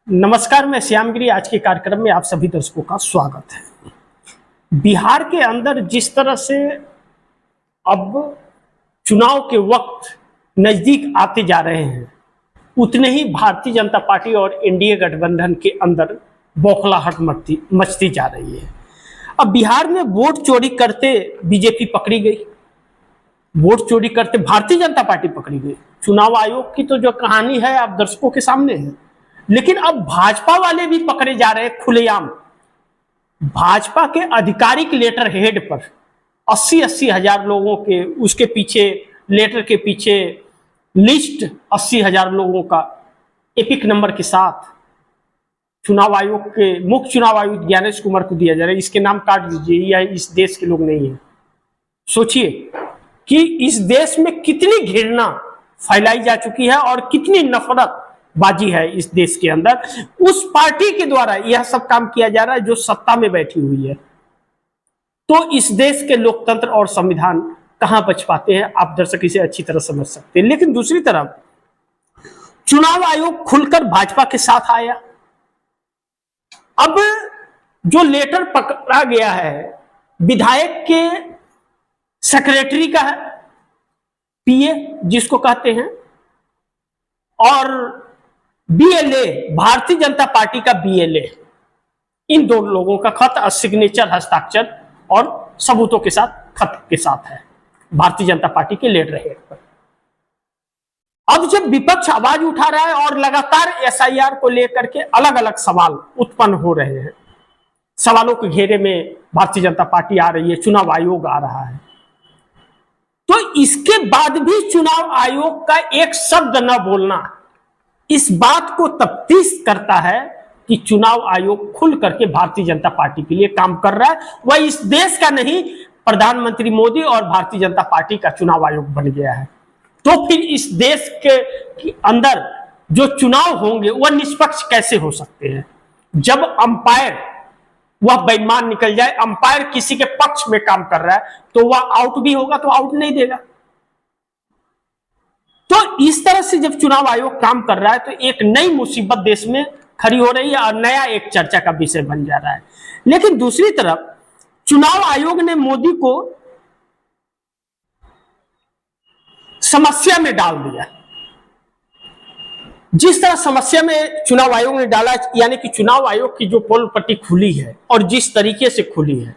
नमस्कार, मैं श्यामगिरी। आज के कार्यक्रम में आप सभी दर्शकों का स्वागत है। बिहार के अंदर जिस तरह से अब चुनाव के वक्त नजदीक आते जा रहे हैं, उतने ही भारतीय जनता पार्टी और एनडीए गठबंधन के अंदर बौखलाहट मचती जा रही है। अब बिहार में वोट चोरी करते बीजेपी पकड़ी गई, वोट चोरी करते भारतीय जनता पार्टी पकड़ी गई। चुनाव आयोग की तो जो कहानी है आप दर्शकों के सामने है, लेकिन अब भाजपा वाले भी पकड़े जा रहे हैं खुलेआम। भाजपा के आधिकारिक लेटर हेड पर 80-80 हजार लोगों के, उसके पीछे लेटर के पीछे लिस्ट 80 हजार लोगों का एपिक नंबर के साथ चुनाव आयोग के मुख्य चुनाव आयुक्त ज्ञानेश कुमार को दिया जा रहा है। इसके नाम काट दीजिए, यह इस देश के लोग नहीं है। सोचिए कि इस देश में कितनी घृणा फैलाई जा चुकी है और कितनी नफरत बाजी है इस देश के अंदर। उस पार्टी के द्वारा यह सब काम किया जा रहा है जो सत्ता में बैठी हुई है। तो इस देश के लोकतंत्र और संविधान कहां बच पाते हैं, आप दर्शक इसे अच्छी तरह समझ सकते हैं। लेकिन दूसरी तरफ चुनाव आयोग खुलकर भाजपा के साथ आया। अब जो लेटर पकड़ा गया है विधायक के सेक्रेटरी का है, पीए जिसको कहते हैं, और बीएलए भारतीय जनता पार्टी का बीएलए, इन दो लोगों का खत और सिग्नेचर, हस्ताक्षर और सबूतों के साथ खत के साथ है भारतीय जनता पार्टी के लेटर हेड पर। अब जब विपक्ष आवाज उठा रहा है और लगातार एसआईआर को लेकर के अलग अलग सवाल उत्पन्न हो रहे हैं, सवालों के घेरे में भारतीय जनता पार्टी आ रही है, चुनाव आयोग आ रहा है, तो इसके बाद भी चुनाव आयोग का एक शब्द न बोलना इस बात को तफ्तीश करता है कि चुनाव आयोग खुल करके भारतीय जनता पार्टी के लिए काम कर रहा है। वह इस देश का नहीं, प्रधानमंत्री मोदी और भारतीय जनता पार्टी का चुनाव आयोग बन गया है। तो फिर इस देश के अंदर जो चुनाव होंगे वह निष्पक्ष कैसे हो सकते हैं, जब अंपायर वह बेईमान निकल जाए, अंपायर किसी के पक्ष में काम कर रहा है तो वह आउट भी होगा तो आउट नहीं देगा। तो इस तरह से जब चुनाव आयोग काम कर रहा है तो एक नई मुसीबत देश में खड़ी हो रही है और नया एक चर्चा का विषय बन जा रहा है। लेकिन दूसरी तरफ चुनाव आयोग ने मोदी को समस्या में डाल दिया। जिस तरह समस्या में चुनाव आयोग ने डाला, यानी कि चुनाव आयोग की जो पोल पट्टी खुली है और जिस तरीके से खुली है,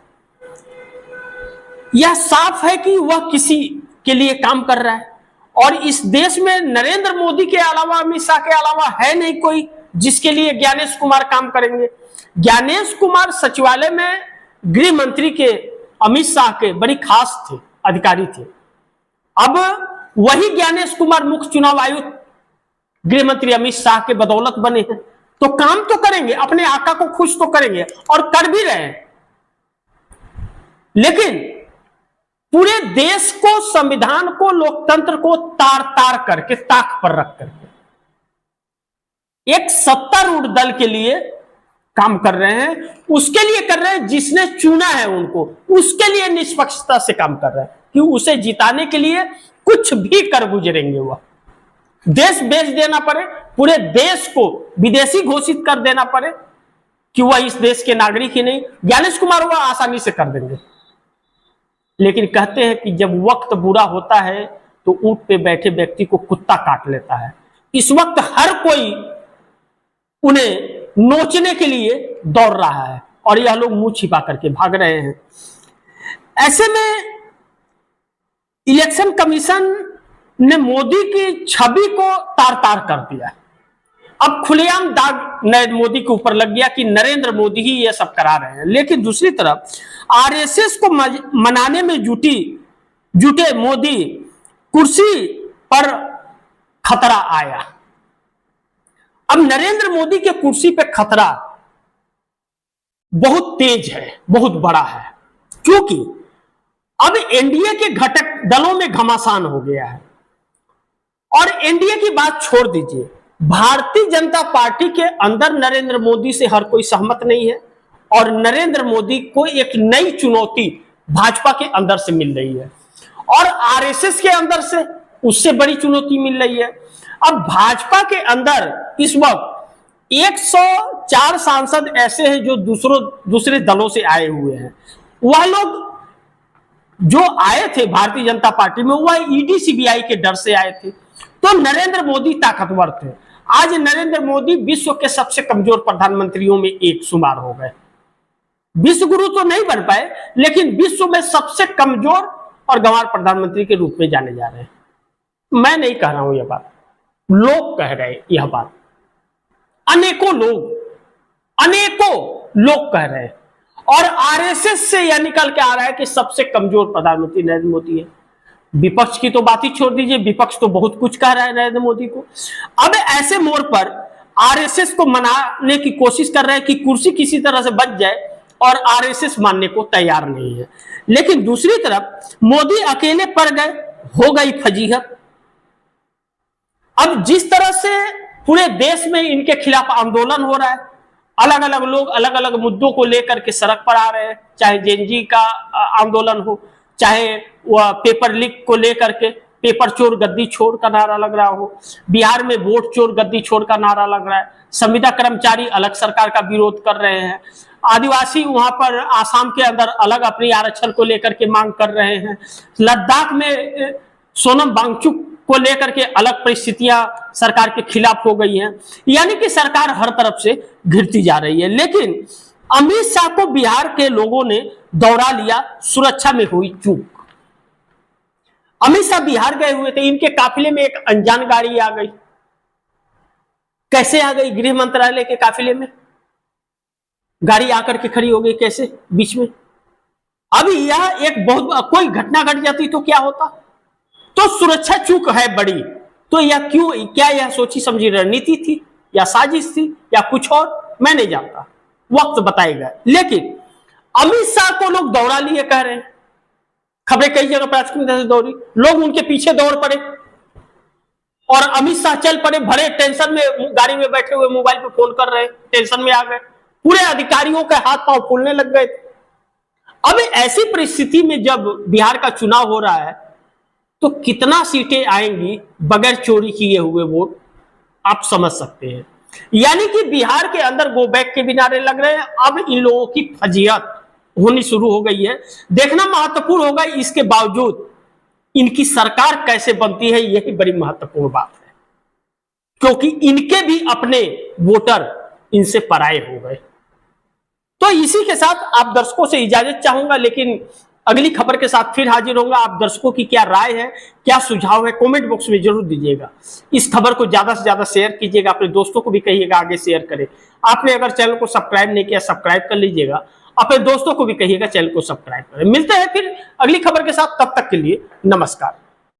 यह साफ है कि वह किसी के लिए काम कर रहा है। और इस देश में नरेंद्र मोदी के अलावा, अमित शाह के अलावा है नहीं कोई जिसके लिए ज्ञानेश कुमार काम करेंगे। ज्ञानेश कुमार सचिवालय में गृह मंत्री के, अमित शाह के बड़ी खास थे, अधिकारी थे। अब वही ज्ञानेश कुमार मुख्य चुनाव आयुक्त गृह मंत्री अमित शाह के बदौलत बने हैं, तो काम तो करेंगे, अपने आका को खुश तो करेंगे और कर भी रहे हैं। लेकिन पूरे देश को, संविधान को, लोकतंत्र को तार तार करके, ताक पर रख करके एक सत्तारूढ़ दल के लिए काम कर रहे हैं। उसके लिए कर रहे हैं जिसने चुना है उनको, उसके लिए निष्पक्षता से काम कर रहे हैं कि उसे जिताने के लिए कुछ भी कर गुजरेंगे। वह देश बेच देना पड़े, पूरे देश को विदेशी घोषित कर देना पड़े कि वह इस देश के नागरिक ही नहीं, ज्ञानेश कुमार वह आसानी से कर देंगे। लेकिन कहते हैं कि जब वक्त बुरा होता है तो ऊंट पे बैठे व्यक्ति को कुत्ता काट लेता है। इस वक्त हर कोई उन्हें नोचने के लिए दौड़ रहा है और यह लोग मुंह छिपा करके भाग रहे हैं। ऐसे में इलेक्शन कमीशन ने मोदी की छवि को तार तार कर दिया। अब खुलेआम दाग नरेंद्र मोदी के ऊपर लग गया कि नरेंद्र मोदी ही ये सब करा रहे हैं। लेकिन दूसरी तरफ आरएसएस को मनाने में जुटे मोदी कुर्सी पर खतरा आया। अब नरेंद्र मोदी के कुर्सी पे खतरा बहुत तेज है, बहुत बड़ा है, क्योंकि अब एनडीए के घटक दलों में घमासान हो गया है। और एनडीए की बात छोड़ दीजिए, भारतीय जनता पार्टी के अंदर नरेंद्र मोदी से हर कोई सहमत नहीं है और नरेंद्र मोदी को एक नई चुनौती भाजपा के अंदर से मिल रही है और आरएसएस के अंदर से उससे बड़ी चुनौती मिल रही है। अब भाजपा के अंदर इस वक्त 104 सांसद ऐसे हैं जो दूसरे दलों से आए हुए हैं। वह लोग जो आए थे भारतीय जनता पार्टी में, वह ईडी सीबीआई के डर से आए थे। तो नरेंद्र मोदी ताकतवर थे। आज नरेंद्र मोदी विश्व के सबसे कमजोर प्रधानमंत्रियों में एक शुमार हो गए। विश्व गुरु तो नहीं बन पाए, लेकिन विश्व में सबसे कमजोर और गंवार प्रधानमंत्री के रूप में जाने जा रहे हैं। मैं नहीं कह रहा हूं यह बात, लोग कह रहे हैं यह बात। अनेकों लोग कह रहे हैं। और आरएसएस से यह निकल के आ रहा है कि सबसे कमजोर प्रधानमंत्री नरेंद्र मोदी है। विपक्ष की तो बात ही छोड़ दीजिए, विपक्ष तो बहुत कुछ कह रहा है नरेंद्र मोदी को। अब ऐसे मोड़ पर आरएसएस को मनाने की कोशिश कर रहे हैं कि कुर्सी किसी तरह से बच जाए, और आरएसएस मानने को तैयार नहीं है। लेकिन दूसरी तरफ मोदी अकेले पड़ गए, हो गई फजीहत। अब जिस तरह से पूरे देश में इनके खिलाफ आंदोलन हो रहा है, अलग अलग लोग अलग अलग मुद्दों को लेकर के सड़क पर आ रहे हैं, चाहे जेनजी का आंदोलन हो, चाहे वह पेपर लीक को लेकर के पेपर चोर गद्दी छोड़ का नारा लग रहा हो, बिहार में वोट चोर गद्दी छोड़ का नारा लग रहा है, संविदा कर्मचारी अलग सरकार का विरोध कर रहे हैं, आदिवासी वहां पर आसाम के अंदर अलग अपनी आरक्षण को लेकर के मांग कर रहे हैं, लद्दाख में सोनम वांगचुक को लेकर के अलग परिस्थितियां सरकार के खिलाफ हो गई हैं। यानी कि सरकार हर तरफ से घिरती जा रही है। लेकिन अमित शाह को बिहार के लोगों ने दौड़ा लिया, सुरक्षा में हुई चूक। अमित शाह बिहार गए हुए थे, इनके काफिले में एक अनजान गाड़ी आ गई। कैसे आ गई? गृह मंत्रालय के काफिले में गाड़ी आकर के खड़ी हो गई, कैसे बीच में? अभी यह एक बहुत कोई घटना घट जाती तो क्या होता? तो सुरक्षा चूक है बड़ी। तो यह क्यों, क्या यह सोची समझी रणनीति थी या साजिश थी या कुछ और? मैं नहीं जानता, वक्त बताएगा। लेकिन अमित शाह को लोग दौड़ा लिए कह रहे हैं, खबरें कई जगह प्राथमिकता से दौड़ी, लोग उनके पीछे दौड़ पड़े और अमित शाह चल पड़े, भरे टेंशन में, गाड़ी में बैठे हुए मोबाइल पे फोन कर रहे, टेंशन में आ गए। पूरे अधिकारियों के हाथ पांव फूलने लग गए। अब ऐसी परिस्थिति में जब बिहार का चुनाव हो रहा है, तो कितना सीटें आएंगी बगैर चोरी किए हुए वोट, आप समझ सकते हैं। यानी कि बिहार के अंदर गो बैक के भी नारे लग रहे हैं। अब इन लोगों की फजीहत होनी शुरू हो गई है। देखना महत्वपूर्ण होगा इसके बावजूद इनकी सरकार कैसे बनती है, यही बड़ी महत्वपूर्ण बात है, क्योंकि इनके भी अपने वोटर इनसे पराये हो गए। तो इसी के साथ आप दर्शकों से इजाजत चाहूंगा, लेकिन अगली खबर के साथ फिर हाजिर होगा। आप दर्शकों की क्या राय है, क्या सुझाव है, कमेंट बॉक्स में जरूर दीजिएगा। इस खबर को ज्यादा से ज्यादा शेयर कीजिएगा, अपने दोस्तों को भी कहिएगा आगे शेयर करें। आपने अगर चैनल को सब्सक्राइब नहीं किया, सब्सक्राइब कर लीजिएगा। अपने दोस्तों को भी कहिएगा चैनल को सब्सक्राइब करें। मिलते हैं फिर अगली खबर के साथ, तब तक के लिए नमस्कार।